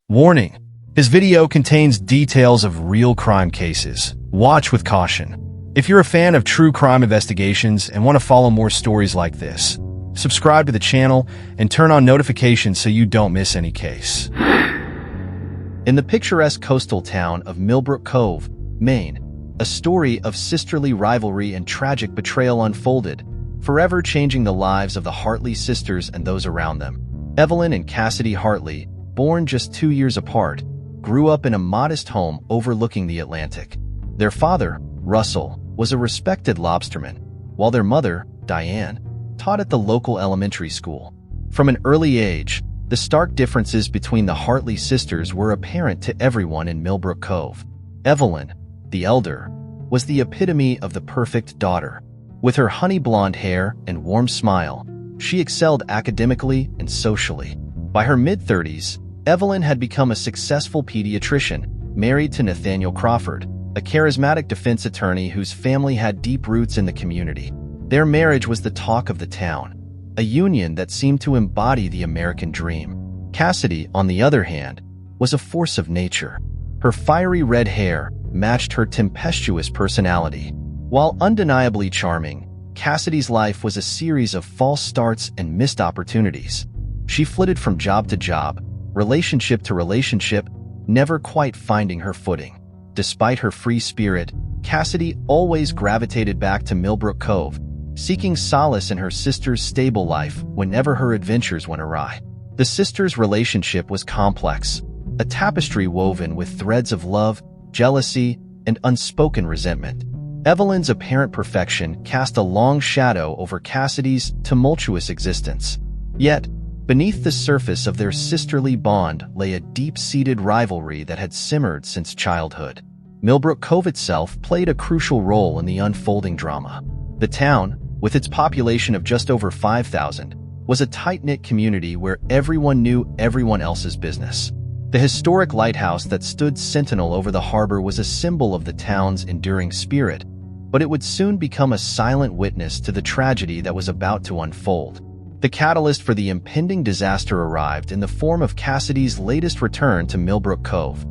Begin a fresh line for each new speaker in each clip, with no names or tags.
Warning: this video contains details of real crime cases. Watch with caution. If you're a fan of true crime investigations and want to follow more stories like this, subscribe to the channel and turn on notifications so you don't miss any case. In the picturesque coastal town of Millbrook Cove, Maine, a story of sisterly rivalry and tragic betrayal unfolded, forever changing the lives of the Hartley sisters and those around them. Evelyn and Cassidy Hartley, born just 2 years apart, grew up in a modest home overlooking the Atlantic. Their father, Russell, was a respected lobsterman, while their mother, Diane, taught at the local elementary school. From an early age, the stark differences between the Hartley sisters were apparent to everyone in Millbrook Cove. Evelyn, the elder, was the epitome of the perfect daughter. With her honey blonde hair and warm smile, she excelled academically and socially. By her mid-30s, Evelyn had become a successful pediatrician, married to Nathaniel Crawford, a charismatic defense attorney whose family had deep roots in the community. Their marriage was the talk of the town, a union that seemed to embody the American dream. Cassidy, on the other hand, was a force of nature. Her fiery red hair matched her tempestuous personality. While undeniably charming, Cassidy's life was a series of false starts and missed opportunities. She flitted from job to job, relationship to relationship, never quite finding her footing. Despite her free spirit, Cassidy always gravitated back to Millbrook Cove, seeking solace in her sister's stable life whenever her adventures went awry. The sisters' relationship was complex, a tapestry woven with threads of love, jealousy, and unspoken resentment. Evelyn's apparent perfection cast a long shadow over Cassidy's tumultuous existence. Yet, beneath the surface of their sisterly bond lay a deep-seated rivalry that had simmered since childhood. Millbrook Cove itself played a crucial role in the unfolding drama. The town, with its population of just over 5,000, was a tight-knit community where everyone knew everyone else's business. The historic lighthouse that stood sentinel over the harbor was a symbol of the town's enduring spirit, but it would soon become a silent witness to the tragedy that was about to unfold. The catalyst for the impending disaster arrived in the form of Cassidy's latest return to Millbrook Cove.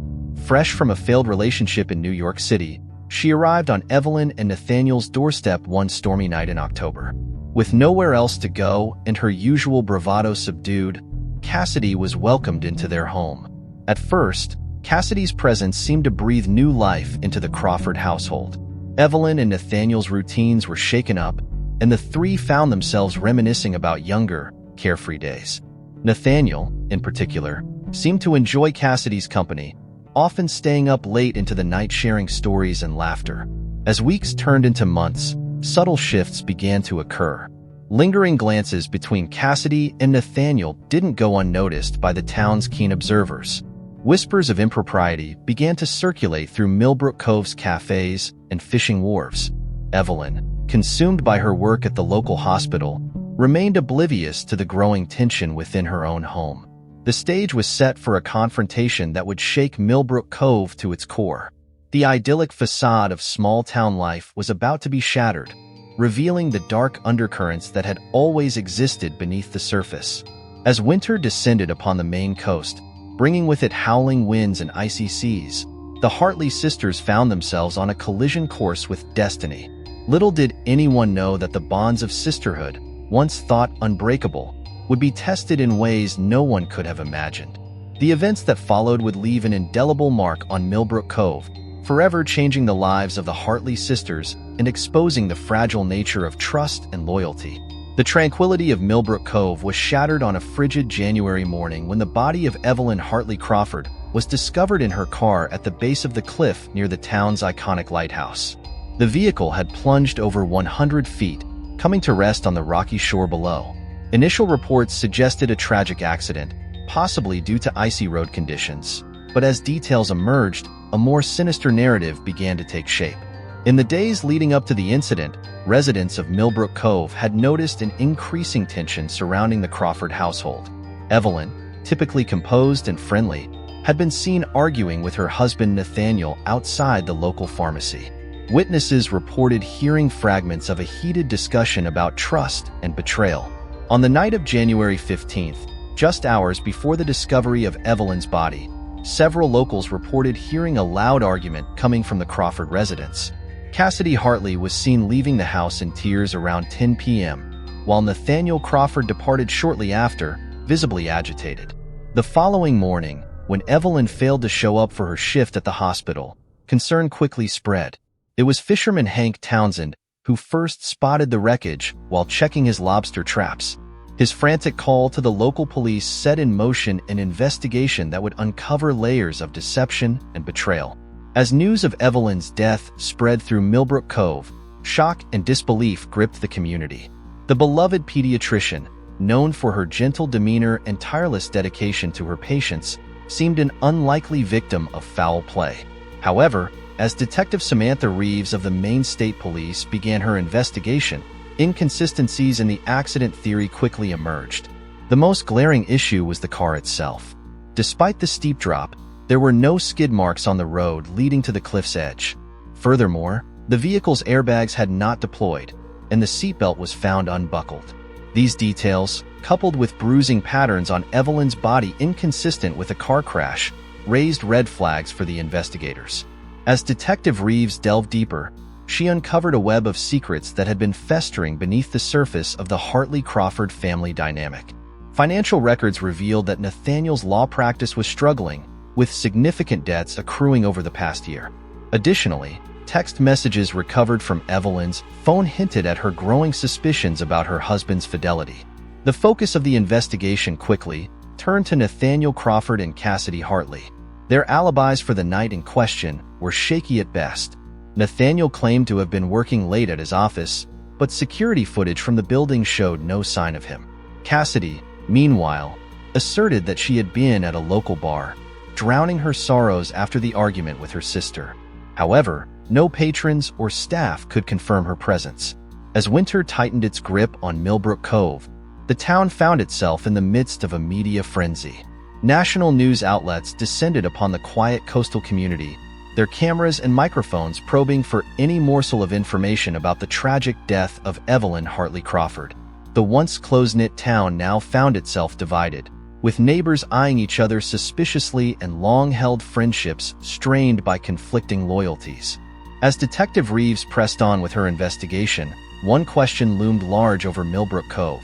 Fresh from a failed relationship in New York City, she arrived on Evelyn and Nathaniel's doorstep one stormy night in October. With nowhere else to go and her usual bravado subdued, Cassidy was welcomed into their home. At first, Cassidy's presence seemed to breathe new life into the Crawford household. Evelyn and Nathaniel's routines were shaken up, and the three found themselves reminiscing about younger, carefree days. Nathaniel, in particular, seemed to enjoy Cassidy's company, often staying up late into the night sharing stories and laughter. As weeks turned into months, subtle shifts began to occur. Lingering glances between Cassidy and Nathaniel didn't go unnoticed by the town's keen observers. Whispers of impropriety began to circulate through Millbrook Cove's cafes and fishing wharves. Evelyn, consumed by her work at the local hospital, remained oblivious to the growing tension within her own home. The stage was set for a confrontation that would shake Millbrook Cove to its core. The idyllic facade of small-town life was about to be shattered, revealing the dark undercurrents that had always existed beneath the surface. As winter descended upon the Maine coast, bringing with it howling winds and icy seas, the Hartley sisters found themselves on a collision course with destiny. Little did anyone know that the bonds of sisterhood, once thought unbreakable, would be tested in ways no one could have imagined. The events that followed would leave an indelible mark on Millbrook Cove, forever changing the lives of the Hartley sisters and exposing the fragile nature of trust and loyalty. The tranquility of Millbrook Cove was shattered on a frigid January morning when the body of Evelyn Hartley Crawford was discovered in her car at the base of the cliff near the town's iconic lighthouse. The vehicle had plunged over 100 feet, coming to rest on the rocky shore below. Initial reports suggested a tragic accident, possibly due to icy road conditions, but as details emerged, a more sinister narrative began to take shape. In the days leading up to the incident, residents of Millbrook Cove had noticed an increasing tension surrounding the Crawford household. Evelyn, typically composed and friendly, had been seen arguing with her husband Nathaniel outside the local pharmacy. Witnesses reported hearing fragments of a heated discussion about trust and betrayal. On the night of January 15th, just hours before the discovery of Evelyn's body, several locals reported hearing a loud argument coming from the Crawford residence. Cassidy Hartley was seen leaving the house in tears around 10 p.m., while Nathaniel Crawford departed shortly after, visibly agitated. The following morning, when Evelyn failed to show up for her shift at the hospital, concern quickly spread. It was fisherman Hank Townsend who first spotted the wreckage while checking his lobster traps. His frantic call to the local police set in motion an investigation that would uncover layers of deception and betrayal. As news of Evelyn's death spread through Millbrook Cove, shock and disbelief gripped the community. The beloved pediatrician, known for her gentle demeanor and tireless dedication to her patients, seemed an unlikely victim of foul play. However, as Detective Samantha Reeves of the Maine State Police began her investigation, inconsistencies in the accident theory quickly emerged. The most glaring issue was the car itself. Despite the steep drop, there were no skid marks on the road leading to the cliff's edge. Furthermore, the vehicle's airbags had not deployed, and the seatbelt was found unbuckled. These details, coupled with bruising patterns on Evelyn's body inconsistent with a car crash, raised red flags for the investigators. As Detective Reeves delved deeper, she uncovered a web of secrets that had been festering beneath the surface of the Hartley-Crawford family dynamic. Financial records revealed that Nathaniel's law practice was struggling, with significant debts accruing over the past year. Additionally, text messages recovered from Evelyn's phone hinted at her growing suspicions about her husband's fidelity. The focus of the investigation quickly turned to Nathaniel Crawford and Cassidy Hartley. Their alibis for the night in question were shaky at best. Nathaniel claimed to have been working late at his office, but security footage from the building showed no sign of him. Cassidy, meanwhile, asserted that she had been at a local bar, drowning her sorrows after the argument with her sister. However, no patrons or staff could confirm her presence. As winter tightened its grip on Millbrook Cove, the town found itself in the midst of a media frenzy. National news outlets descended upon the quiet coastal community, their cameras and microphones probing for any morsel of information about the tragic death of Evelyn Hartley Crawford. The once close-knit town now found itself divided, with neighbors eyeing each other suspiciously and long-held friendships strained by conflicting loyalties. As Detective Reeves pressed on with her investigation, one question loomed large over Millbrook Cove.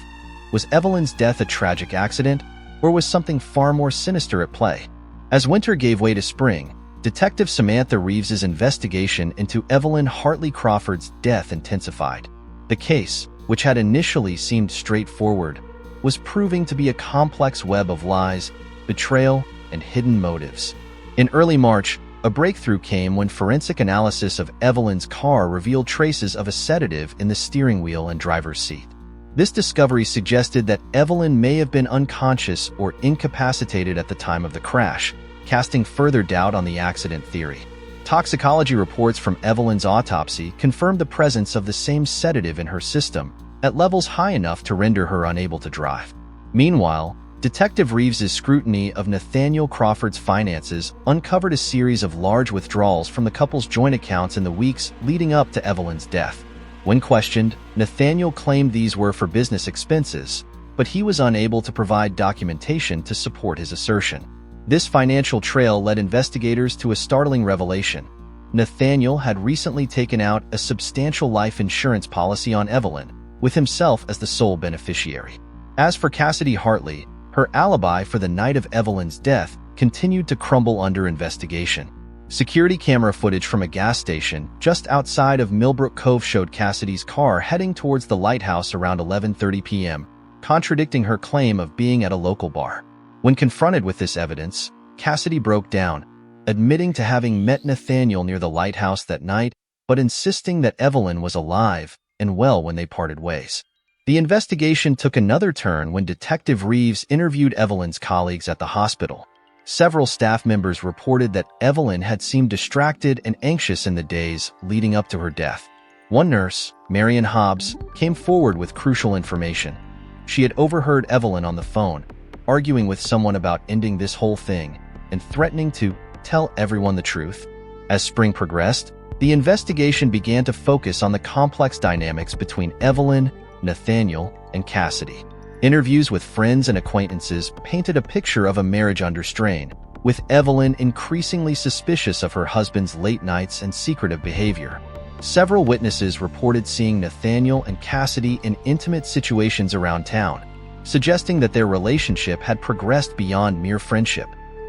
Was Evelyn's death a tragic accident, or was something far more sinister at play? As winter gave way to spring, Detective Samantha Reeves's investigation into Evelyn Hartley Crawford's death intensified. The case, which had initially seemed straightforward, was proving to be a complex web of lies, betrayal, and hidden motives. In early March, a breakthrough came when forensic analysis of Evelyn's car revealed traces of a sedative in the steering wheel and driver's seat. This discovery suggested that Evelyn may have been unconscious or incapacitated at the time of the crash, casting further doubt on the accident theory. Toxicology reports from Evelyn's autopsy confirmed the presence of the same sedative in her system, at levels high enough to render her unable to drive. Meanwhile, Detective Reeves's scrutiny of Nathaniel Crawford's finances uncovered a series of large withdrawals from the couple's joint accounts in the weeks leading up to Evelyn's death. When questioned, Nathaniel claimed these were for business expenses, but he was unable to provide documentation to support his assertion. This financial trail led investigators to a startling revelation. Nathaniel had recently taken out a substantial life insurance policy on Evelyn, with himself as the sole beneficiary. As for Cassidy Hartley, her alibi for the night of Evelyn's death continued to crumble under investigation. Security camera footage from a gas station just outside of Millbrook Cove showed Cassidy's car heading towards the lighthouse around 11:30 p.m., contradicting her claim of being at a local bar. When confronted with this evidence, Cassidy broke down, admitting to having met Nathaniel near the lighthouse that night, but insisting that Evelyn was alive and well when they parted ways. The investigation took another turn when Detective Reeves interviewed Evelyn's colleagues at the hospital. Several staff members reported that Evelyn had seemed distracted and anxious in the days leading up to her death. One nurse, Marion Hobbs, came forward with crucial information. She had overheard Evelyn on the phone, arguing with someone about ending this whole thing and threatening to tell everyone the truth. As spring progressed, the investigation began to focus on the complex dynamics between Evelyn, Nathaniel, and Cassidy. Interviews with friends and acquaintances painted a picture of a marriage under strain, with Evelyn increasingly suspicious of her husband's late nights and secretive behavior. Several witnesses reported seeing Nathaniel and Cassidy in intimate situations around town, suggesting that their relationship had progressed beyond mere friendship.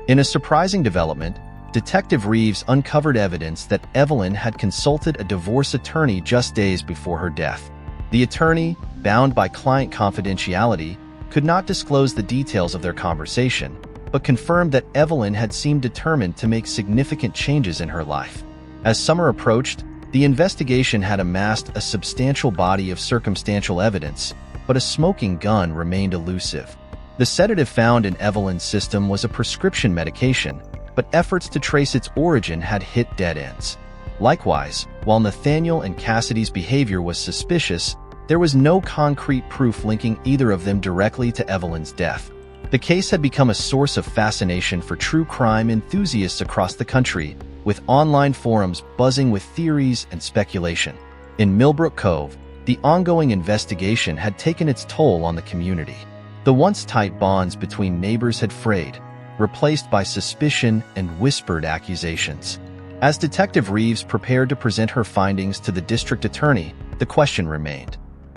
In a surprising development, Detective Reeves uncovered evidence that Evelyn had consulted a divorce attorney just days before her death. The attorney, bound by client confidentiality, could not disclose the details of their conversation, but confirmed that Evelyn had seemed determined to make significant changes in her life. As summer approached, the investigation had amassed a substantial body of circumstantial evidence, but a smoking gun remained elusive. The sedative found in Evelyn's system was a prescription medication, but efforts to trace its origin had hit dead ends. Likewise, while Nathaniel and Cassidy's behavior was suspicious, there was no concrete proof linking either of them directly to Evelyn's death. The case had become a source of fascination for true crime enthusiasts across the country, with online forums buzzing with theories and speculation. In Millbrook Cove, the ongoing investigation had taken its toll on the community. The once tight bonds between neighbors had frayed, replaced by suspicion and whispered accusations. As Detective Reeves prepared to present her findings to the district attorney, the question remained: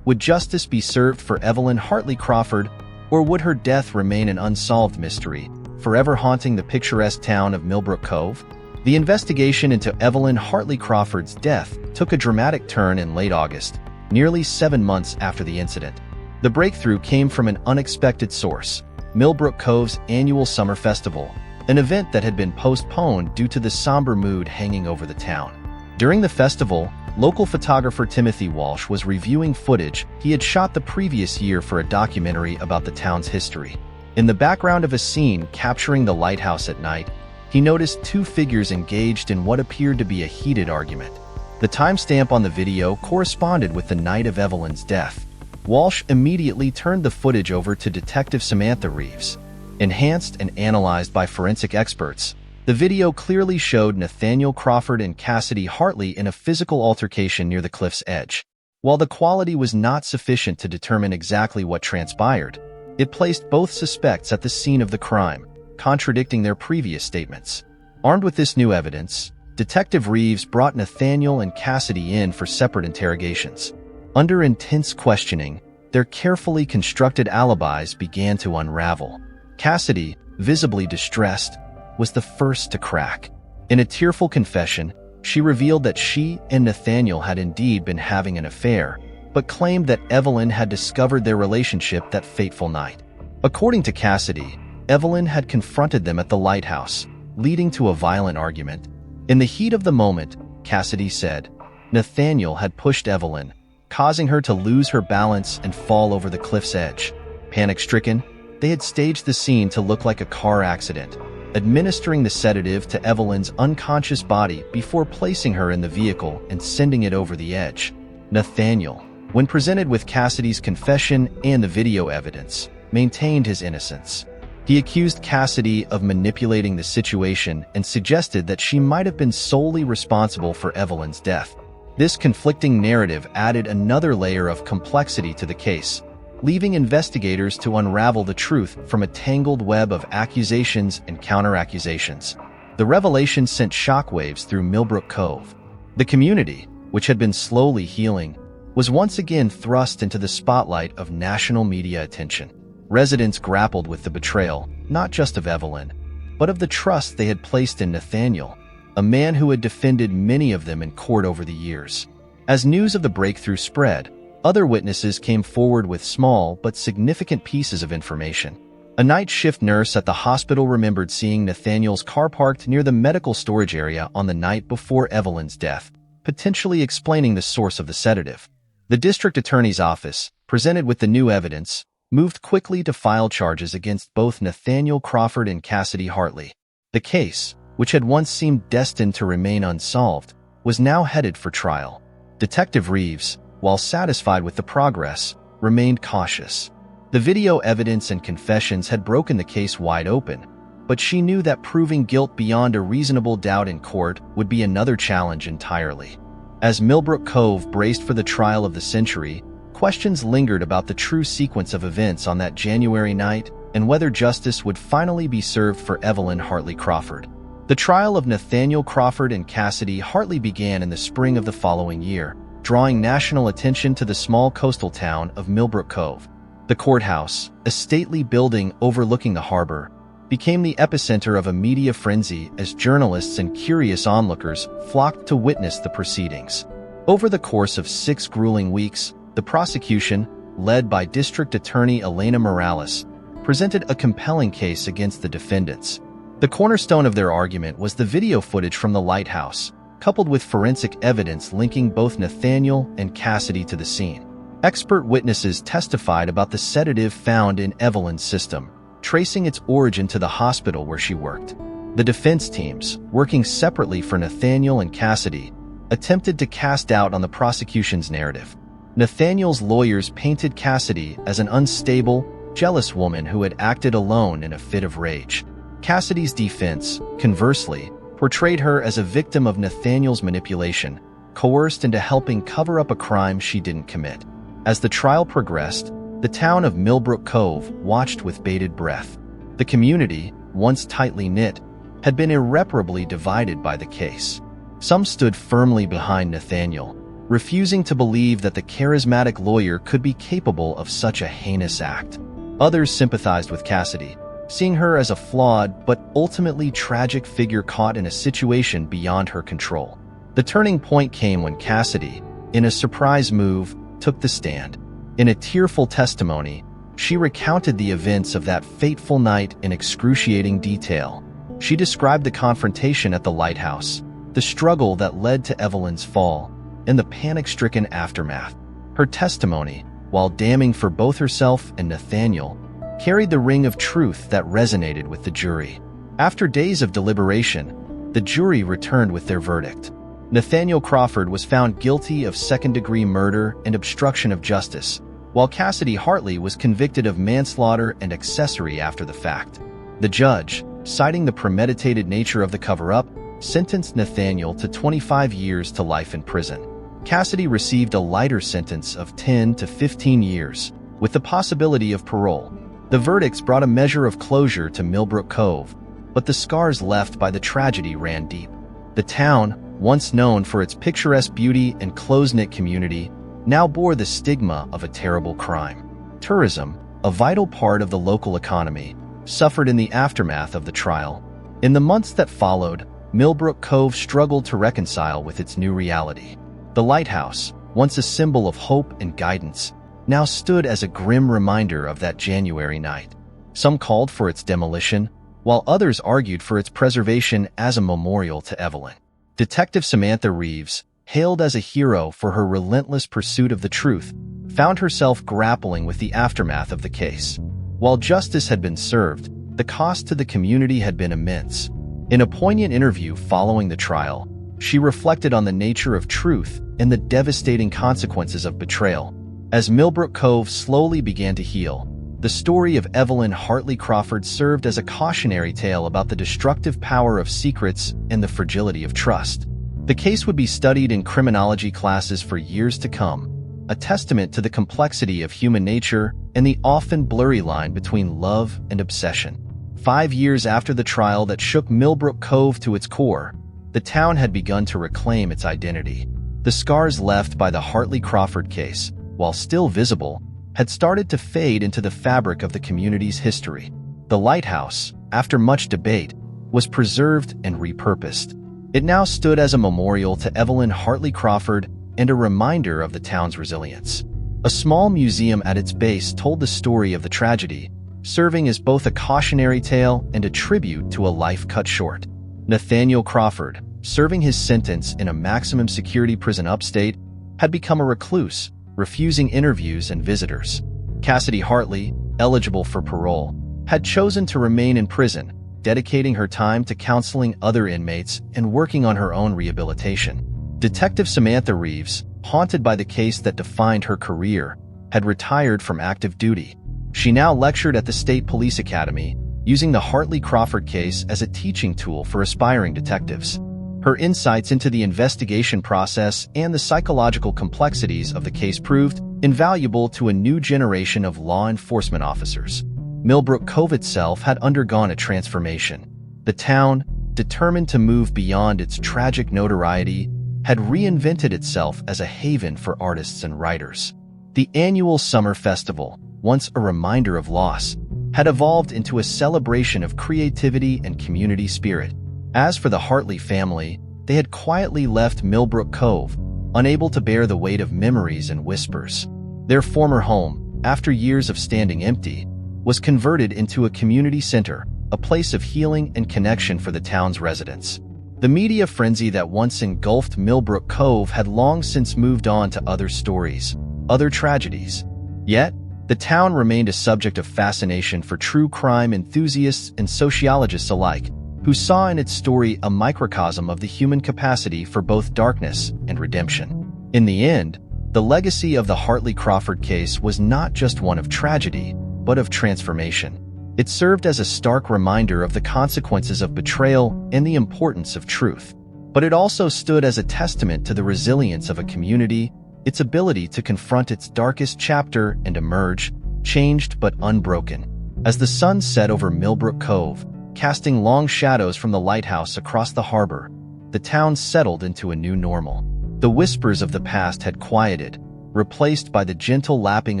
would justice be served for Evelyn Hartley Crawford, or would her death remain an unsolved mystery, forever haunting the picturesque town of Millbrook Cove? The investigation into Evelyn Hartley Crawford's death took a dramatic turn in late August, nearly 7 months after the incident. The breakthrough came from an unexpected source: Millbrook Cove's annual summer festival, an event that had been postponed due to the somber mood hanging over the town. During the festival, local photographer Timothy Walsh was reviewing footage he had shot the previous year for a documentary about the town's history. In the background of a scene capturing the lighthouse at night, he noticed two figures engaged in what appeared to be a heated argument. The timestamp on the video corresponded with the night of Evelyn's death. Walsh immediately turned the footage over to Detective Samantha Reeves. Enhanced and analyzed by forensic experts, the video clearly showed Nathaniel Crawford and Cassidy Hartley in a physical altercation near the cliff's edge. While the quality was not sufficient to determine exactly what transpired, it placed both suspects at the scene of the crime, contradicting their previous statements. Armed with this new evidence, Detective Reeves brought Nathaniel and Cassidy in for separate interrogations. Under intense questioning, their carefully constructed alibis began to unravel. Cassidy, visibly distressed, was the first to crack. In a tearful confession, she revealed that she and Nathaniel had indeed been having an affair, but claimed that Evelyn had discovered their relationship that fateful night. According to Cassidy, Evelyn had confronted them at the lighthouse, leading to a violent argument. In the heat of the moment, Cassidy said, Nathaniel had pushed Evelyn, causing her to lose her balance and fall over the cliff's edge. Panic-stricken, they had staged the scene to look like a car accident, administering the sedative to Evelyn's unconscious body before placing her in the vehicle and sending it over the edge. Nathaniel, when presented with Cassidy's confession and the video evidence, maintained his innocence. He accused Cassidy of manipulating the situation and suggested that she might have been solely responsible for Evelyn's death. This conflicting narrative added another layer of complexity to the case, leaving investigators to unravel the truth from a tangled web of accusations and counter-accusations. The revelation sent shockwaves through Millbrook Cove. The community, which had been slowly healing, was once again thrust into the spotlight of national media attention. Residents grappled with the betrayal, not just of Evelyn, but of the trust they had placed in Nathaniel, a man who had defended many of them in court over the years. As news of the breakthrough spread, other witnesses came forward with small but significant pieces of information. A night shift nurse at the hospital remembered seeing Nathaniel's car parked near the medical storage area on the night before Evelyn's death, potentially explaining the source of the sedative. The district attorney's office, presented with the new evidence, moved quickly to file charges against both Nathaniel Crawford and Cassidy Hartley. The case, which had once seemed destined to remain unsolved, was now headed for trial. Detective Reeves, while satisfied with the progress, remained cautious. The video evidence and confessions had broken the case wide open, but she knew that proving guilt beyond a reasonable doubt in court would be another challenge entirely. As Millbrook Cove braced for the trial of the century, questions lingered about the true sequence of events on that January night, and whether justice would finally be served for Evelyn Hartley Crawford. The trial of Nathaniel Crawford and Cassidy Hartley began in the spring of the following year, drawing national attention to the small coastal town of Millbrook Cove. The courthouse, a stately building overlooking the harbor, became the epicenter of a media frenzy as journalists and curious onlookers flocked to witness the proceedings. Over the course of 6 grueling weeks, the prosecution, led by District Attorney Elena Morales, presented a compelling case against the defendants. The cornerstone of their argument was the video footage from the lighthouse, coupled with forensic evidence linking both Nathaniel and Cassidy to the scene. Expert witnesses testified about the sedative found in Evelyn's system, tracing its origin to the hospital where she worked. The defense teams, working separately for Nathaniel and Cassidy, attempted to cast doubt on the prosecution's narrative. Nathaniel's lawyers painted Cassidy as an unstable, jealous woman who had acted alone in a fit of rage. Cassidy's defense, conversely, portrayed her as a victim of Nathaniel's manipulation, coerced into helping cover up a crime she didn't commit. As the trial progressed, the town of Millbrook Cove watched with bated breath. The community, once tightly knit, had been irreparably divided by the case. Some stood firmly behind Nathaniel, refusing to believe that the charismatic lawyer could be capable of such a heinous act. Others sympathized with Cassidy, seeing her as a flawed but ultimately tragic figure caught in a situation beyond her control. The turning point came when Cassidy, in a surprise move, took the stand. In a tearful testimony, she recounted the events of that fateful night in excruciating detail. She described the confrontation at the lighthouse, the struggle that led to Evelyn's fall, and the panic-stricken aftermath. Her testimony, while damning for both herself and Nathaniel, carried the ring of truth that resonated with the jury. After days of deliberation, the jury returned with their verdict. Nathaniel Crawford was found guilty of second-degree murder and obstruction of justice, while Cassidy Hartley was convicted of manslaughter and accessory after the fact. The judge, citing the premeditated nature of the cover-up, sentenced Nathaniel to 25 years to life in prison. Cassidy received a lighter sentence of 10 to 15 years, with the possibility of parole. The verdicts brought a measure of closure to Millbrook Cove, but the scars left by the tragedy ran deep. The town, once known for its picturesque beauty and close-knit community, now bore the stigma of a terrible crime. Tourism, a vital part of the local economy, suffered in the aftermath of the trial. In the months that followed, Millbrook Cove struggled to reconcile with its new reality. The lighthouse, once a symbol of hope and guidance, now stood as a grim reminder of that January night. Some called for its demolition, while others argued for its preservation as a memorial to Evelyn. Detective Samantha Reeves, hailed as a hero for her relentless pursuit of the truth, found herself grappling with the aftermath of the case. While justice had been served, the cost to the community had been immense. In a poignant interview following the trial, she reflected on the nature of truth and the devastating consequences of betrayal. As Millbrook Cove slowly began to heal, the story of Evelyn Hartley Crawford served as a cautionary tale about the destructive power of secrets and the fragility of trust. The case would be studied in criminology classes for years to come, a testament to the complexity of human nature and the often blurry line between love and obsession. 5 years after the trial that shook Millbrook Cove to its core, the town had begun to reclaim its identity. The scars left by the Hartley Crawford case, while still visible, had started to fade into the fabric of the community's history. The lighthouse, after much debate, was preserved and repurposed. It now stood as a memorial to Evelyn Hartley Crawford and a reminder of the town's resilience. A small museum at its base told the story of the tragedy, serving as both a cautionary tale and a tribute to a life cut short. Nathaniel Crawford, serving his sentence in a maximum security prison upstate, had become a recluse, refusing interviews and visitors. Cassidy Hartley, eligible for parole, had chosen to remain in prison, dedicating her time to counseling other inmates and working on her own rehabilitation. Detective Samantha Reeves, haunted by the case that defined her career, had retired from active duty. She now lectured at the State Police Academy, using the Hartley Crawford case as a teaching tool for aspiring detectives. Her insights into the investigation process and the psychological complexities of the case proved invaluable to a new generation of law enforcement officers. Millbrook Cove itself had undergone a transformation. The town, determined to move beyond its tragic notoriety, had reinvented itself as a haven for artists and writers. The annual summer festival, once a reminder of loss, had evolved into a celebration of creativity and community spirit. As for the Hartley family, they had quietly left Millbrook Cove, unable to bear the weight of memories and whispers. Their former home, after years of standing empty, was converted into a community center, a place of healing and connection for the town's residents. The media frenzy that once engulfed Millbrook Cove had long since moved on to other stories, other tragedies. Yet, the town remained a subject of fascination for true crime enthusiasts and sociologists alike, who saw in its story a microcosm of the human capacity for both darkness and redemption. In the end, the legacy of the Hartley Crawford case was not just one of tragedy, but of transformation. It served as a stark reminder of the consequences of betrayal and the importance of truth. But it also stood as a testament to the resilience of a community, its ability to confront its darkest chapter and emerge, changed but unbroken. As the sun set over Millbrook Cove, casting long shadows from the lighthouse across the harbor, the town settled into a new normal. The whispers of the past had quieted, replaced by the gentle lapping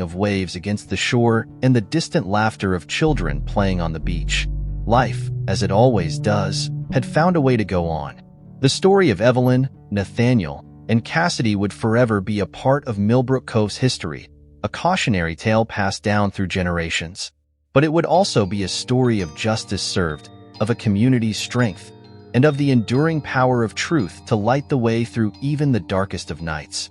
of waves against the shore and the distant laughter of children playing on the beach. Life, as it always does, had found a way to go on. The story of Evelyn, Nathaniel, and Cassidy would forever be a part of Millbrook Cove's history, a cautionary tale passed down through generations. But it would also be a story of justice served, of a community's strength, and of the enduring power of truth to light the way through even the darkest of nights.